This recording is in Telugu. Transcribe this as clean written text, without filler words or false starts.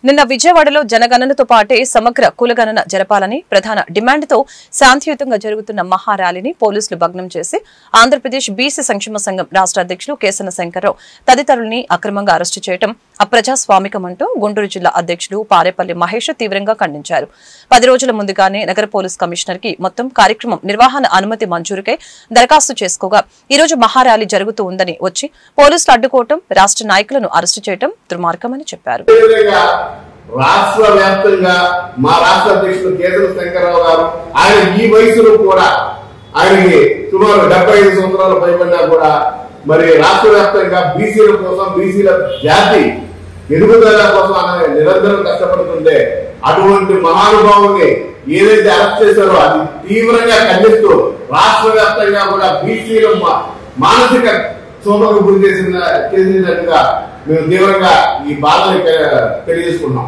నిన్న విజయవాడలో జనగణనతో పాటే సమగ్ర కులగణన జరపాలని ప్రధాన డిమాండ్తో శాంతియుతంగా జరుగుతున్న మహార్యాలీని పోలీసులు భగ్నం చేసి ఆంధ్రప్రదేశ్ బీసీ సంక్షేమ సంఘం రాష్ట్ర అధ్యక్షులు కేసన శంకర్రావు తదితరుల్ని అక్రమంగా అరెస్టు చేయడం అప్రజాస్వామికమంటూ గుంటూరు జిల్లా అధ్యక్షులు పారేపల్లి మహేష్ తీవ్రంగా ఖండించారు. 10 రోజుల ముందుగానే నగర పోలీస్ కమిషనర్ కి మొత్తం కార్యక్రమం నిర్వహణ అనుమతి మంజూరుకై దరఖాస్తు చేసుకోగా ఈ రోజు మహార్యాలీ జరుగుతూ ఉందని వచ్చి పోలీసులు అడ్డుకోవడం, రాష్ట్ర నాయకులను అరెస్టు చేయడం దుర్మార్గమని చెప్పారు. రాష్ట్ర వ్యాప్తంగా మా రాష్ట్ర అధ్యక్షులు కేసన శంకర్రావు గారు ఆయన ఈ వయసులో కూడా ఆయనకి సుమారు 75 సంవత్సరాలు పైబడినా కూడా మరి రాష్ట్ర వ్యాప్తంగా బీసీల కోసం బీసీల జాతి ఎదుగుదల కోసం ఆయన నిరంతరం కష్టపడుతుంటే అటువంటి మహానుభావుని ఏదైతే అరెస్ట్ చేశారో అది తీవ్రంగా ఖండిస్తూ రాష్ట్ర వ్యాప్తంగా కూడా బీసీలు మానసిక క్షోభకు గురి చేసినట్టుగా మేము తీవ్రంగా ఈ బాధని తెలియజేసుకున్నాం.